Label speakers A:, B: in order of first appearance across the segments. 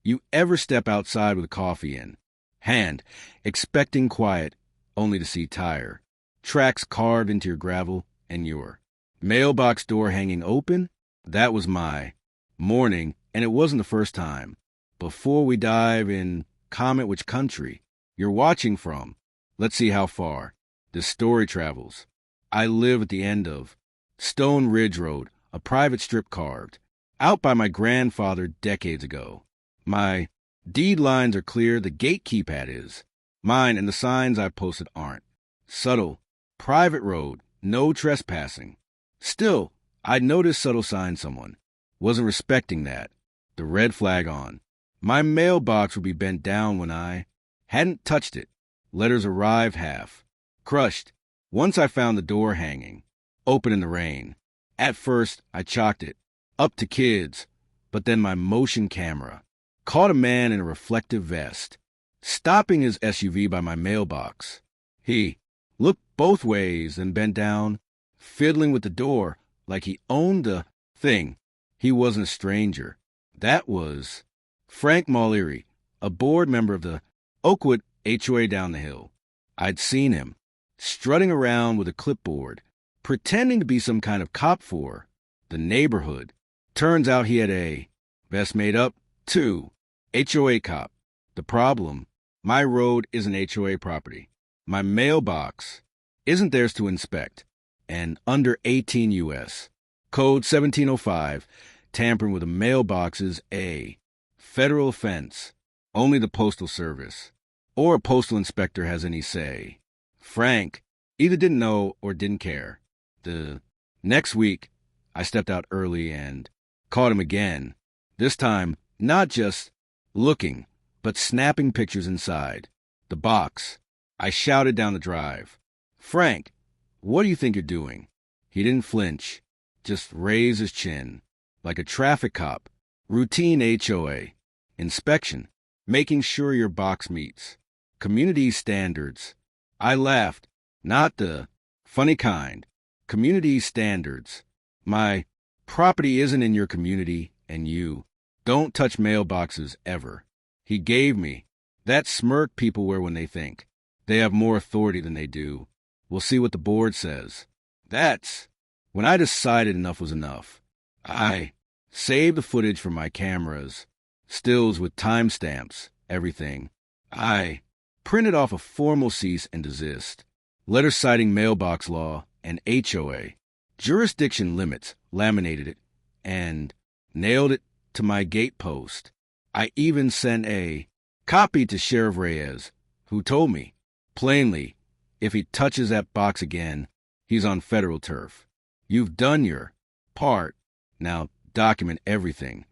A: you ever step outside with coffee in hand, expecting quiet, only to see tire, tracks carved into your gravel, and your mailbox door hanging open? That was my morning, and it wasn't the first time. Before we dive in, comment which country you're watching from. Let's see how far this story travels. I live at the end of Stone Ridge Road, a private strip carved out by my grandfather decades ago. My deed lines are clear, the gate keypad is mine, and the signs I've posted aren't. Subtle, private road, no trespassing. Still, I'd noticed subtle signs someone wasn't respecting that. The red flag on my mailbox would be bent down when I hadn't touched it. Letters arrived half crushed. Once I found the door hanging open in the rain. At first, I chalked it up to kids, but then my motion camera caught a man in a reflective vest, stopping his SUV by my mailbox. He looked both ways and bent down, fiddling with the door like he owned the thing. He wasn't a stranger. That was Frank Mullery, a board member of the Oakwood HOA down the hill. I'd seen him strutting around with a clipboard, pretending to be some kind of cop for the neighborhood. Turns out he had a vest made up, too. HOA cop. The problem, my road isn't HOA property. My mailbox isn't theirs to inspect. And under 18 U.S. Code 1705, tampering with a mailbox is a federal offense. Only the Postal Service or a postal inspector has any say. Frank either didn't know or didn't care. The next week, I stepped out early and caught him again. This time, not just looking, but snapping pictures inside the box. I shouted down the drive, "Frank, what do you think you're doing?" He didn't flinch, just raised his chin like a traffic cop. Routine HOA inspection, making sure your box meets community standards. I laughed, not the funny kind. Community standards. My property isn't in your community, and you don't touch mailboxes ever. He gave me that smirk people wear when they think they have more authority than they do. We'll see what the board says. That's when I decided enough was enough. I saved the footage from my cameras, stills with timestamps, everything. I printed off a formal cease and desist, letter citing mailbox law and HOA jurisdiction limits, laminated it, and nailed it to my gate post. I even sent a copy to Sheriff Reyes, who told me, plainly, if he touches that box again, he's on federal turf. You've done your part. Now document everything.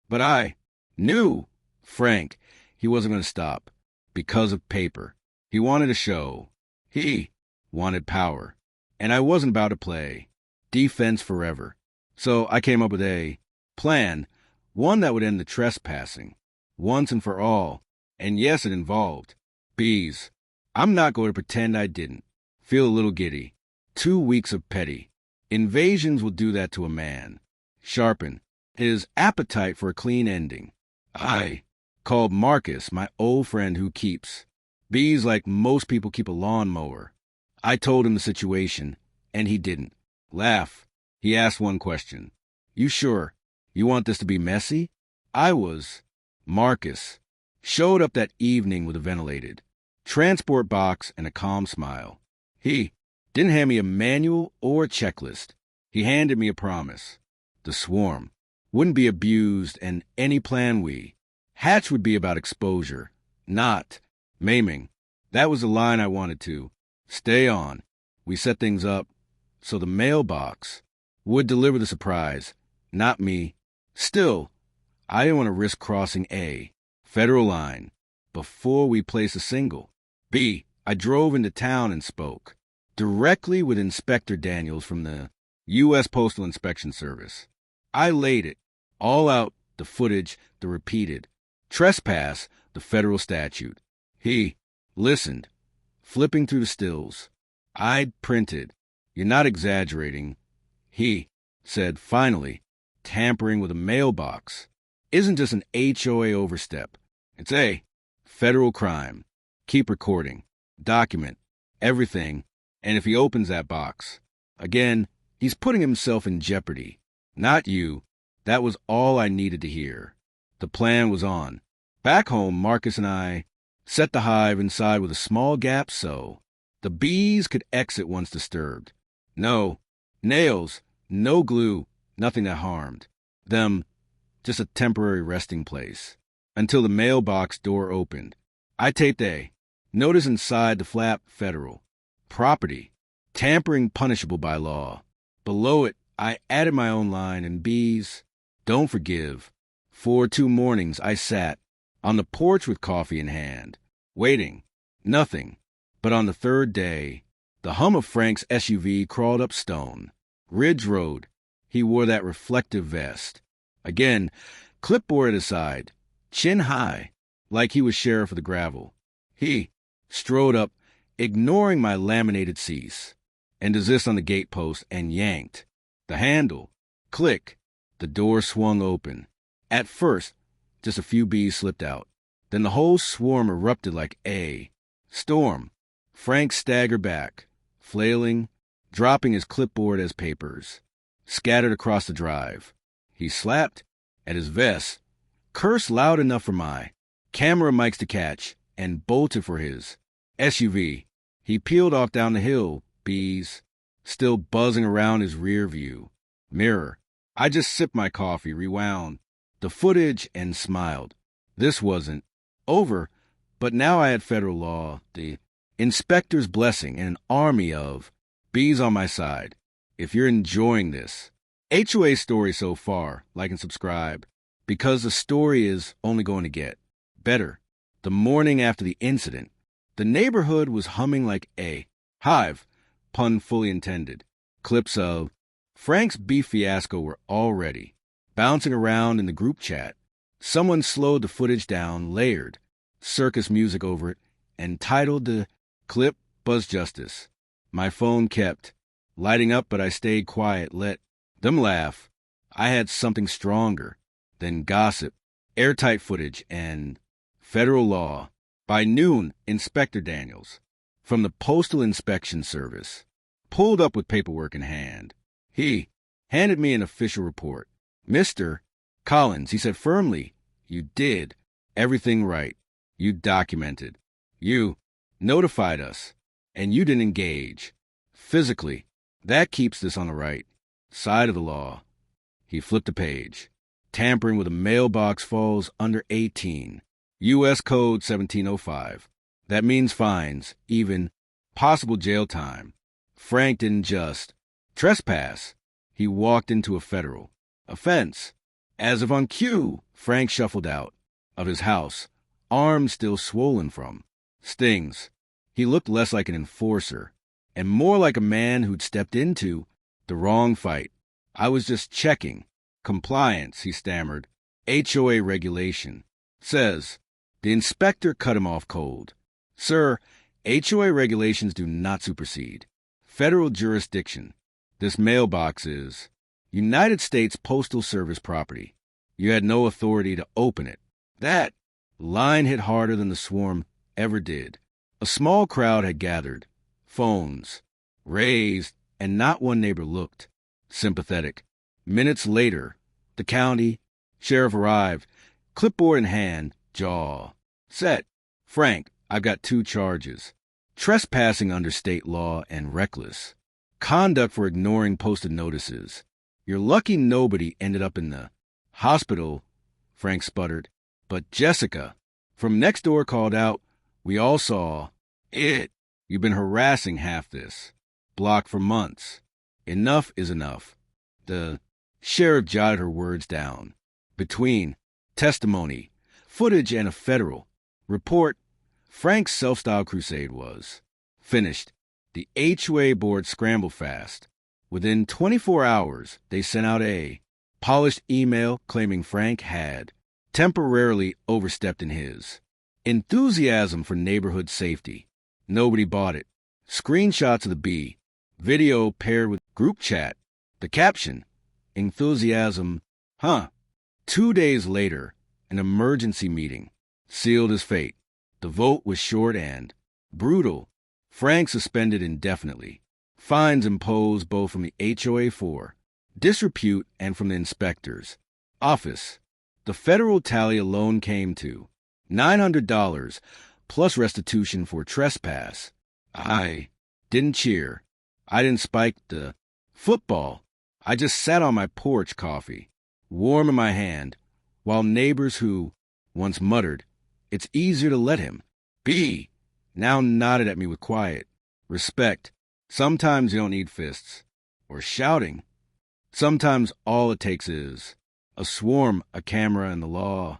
A: But I knew Frank, he wasn't going to stop because of paper. He wanted a show. He wanted power. And I wasn't about to play defense forever. So I came up with a plan, one that would end the trespassing once and for all. And yes, it involved bees. I'm not going to pretend I didn't feel a little giddy. 2 weeks of petty invasions will do that to a man. Sharpen his appetite for a clean ending. I called Marcus, my old friend who keeps bees like most people keep a lawnmower. I told him the situation, and he didn't laugh. He asked one question. "You sure you want this to be messy?" I was. Marcus showed up that evening with a ventilated transport box and a calm smile. He didn't hand me a manual or a checklist. He handed me a promise. The swarm wouldn't be abused, and any plan we hatched would be about exposure, not maiming. That was the line I wanted to stay on. We set things up so the mailbox would deliver the surprise, not me. Still, I didn't want to risk crossing a federal line before we placed a single. B, I drove into town and spoke directly with Inspector Daniels from the U.S. Postal Inspection Service. I laid it all out, the footage, the repeated trespass, the federal statute. He listened, flipping through the stills. I'd printed. "You're not exaggerating," he said finally, tampering with a mailbox. isn't just an HOA overstep. It's a federal crime. Keep recording. Document. Everything. And if he opens that box, again, he's putting himself in jeopardy. Not you. That was all I needed to hear. The plan was on. Back home, Marcus and I set the hive inside with a small gap so the bees could exit once disturbed. No nails, no glue, nothing that harmed them, just a temporary resting place. Until the mailbox door opened. I taped a notice inside the flap, federal. Property. Tampering punishable by law. Below it, I added my own line, and bees don't forgive. For 2 mornings, I sat on the porch with coffee in hand, waiting. Nothing. But on the 3rd day, the hum of Frank's SUV crawled up Stone Ridge Road. He wore that reflective vest. Again, clipboard at his side, chin high, like he was sheriff of the gravel. He strode up, ignoring my laminated cease, and desist on the gatepost and yanked. The handle. Click. The door swung open. At first, just a few bees slipped out. Then the whole swarm erupted like a storm. Frank staggered back, flailing, dropping his clipboard as papers scattered across the drive. He slapped at his vest, cursed loud enough for my camera mics to catch, and bolted for his SUV. He peeled off down the hill, bees still buzzing around his rear view mirror. I just sipped my coffee, rewound the footage, and smiled. This wasn't over, but now I had federal law, the inspector's blessing, and an army of bees on my side. If you're enjoying this HOA story so far, like and subscribe, because the story is only going to get better. The morning after the incident, the neighborhood was humming like a hive, pun fully intended. Clips of Frank's beef fiasco were already bouncing around in the group chat. Someone slowed the footage down, layered circus music over it, and titled the clip Buzz Justice. My phone kept lighting up, but I stayed quiet, let them laugh. I had something stronger than gossip, airtight footage, and federal law. By noon, Inspector Daniels, from the Postal Inspection Service, pulled up with paperwork in hand. He handed me an official report. Mr. Collins, he said firmly, you did everything right. You documented. You notified us. And you didn't engage physically. That keeps this on the right side of the law. He flipped a page. Tampering with a mailbox falls under 18. U.S. Code 1705. That means fines, even possible jail time. Frank didn't just trespass. He walked into a federal offense. As if on cue, Frank shuffled out of his house, arms still swollen from stings. He looked less like an enforcer and more like a man who'd stepped into the wrong fight. I was just checking. Compliance, he stammered. HOA regulation says. The inspector cut him off cold. Sir, HOA regulations do not supersede federal jurisdiction. This mailbox is United States Postal Service property. You had no authority to open it. That line hit harder than the swarm ever did. A small crowd had gathered, phones raised, and not one neighbor looked sympathetic. Minutes later, the county sheriff arrived, clipboard in hand, jaw set. Frank, I've got 2 charges. Trespassing under state law and reckless conduct for ignoring posted notices. You're lucky nobody ended up in the hospital, Frank sputtered. But Jessica from next door called out, we all saw it. You've been harassing half this block for months. Enough is enough. The sheriff jotted her words down. Between testimony, footage, and a federal report, Frank's self-styled crusade was finished. The HOA board scrambled fast. Within 24 hours, they sent out a polished email claiming Frank had temporarily overstepped in his enthusiasm for neighborhood safety. Nobody bought it. Screenshots of the bee video paired with group chat. The caption, enthusiasm, huh? 2 days later, an emergency meeting sealed his fate. The vote was short and brutal. Frank suspended indefinitely. Fines imposed both from the HOA for disrepute and from the inspector's office. The federal tally alone came to $900 plus restitution for trespass. I didn't cheer. I didn't spike the football. I just sat on my porch, coffee warm in my hand, while neighbors who once muttered, "It's easier to let him be," now nodded at me with quiet respect. Sometimes you don't need fists or shouting. Sometimes all it takes is a swarm, a camera, and the law.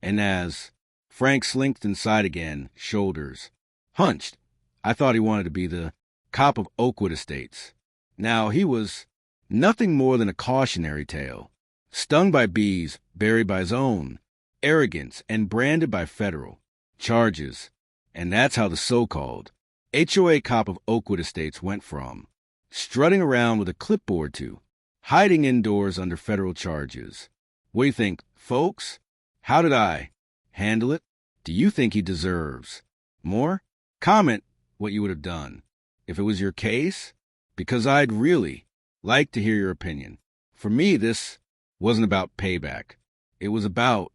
A: And as Frank slinked inside again, shoulders hunched, I thought he wanted to be the cop of Oakwood Estates. Now he was nothing more than a cautionary tale, stung by bees, buried by his own arrogance, and branded by federal charges. And that's how the so-called HOA cop of Oakwood Estates went from strutting around with a clipboard to hiding indoors under federal charges. What do you think, folks? How did I handle it? Do you think he deserves more? Comment what you would have done if it was your case, because I'd really like to hear your opinion. For me, this wasn't about payback. It was about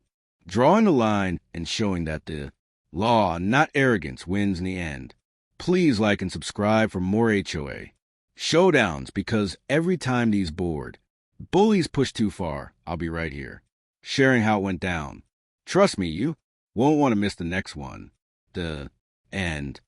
A: drawing the line and showing that the law, not arrogance, wins in the end. Please like and subscribe for more HOA showdowns, because every time these bullies push too far, I'll be right here, sharing how it went down. Trust me, you won't want to miss the next one. The end.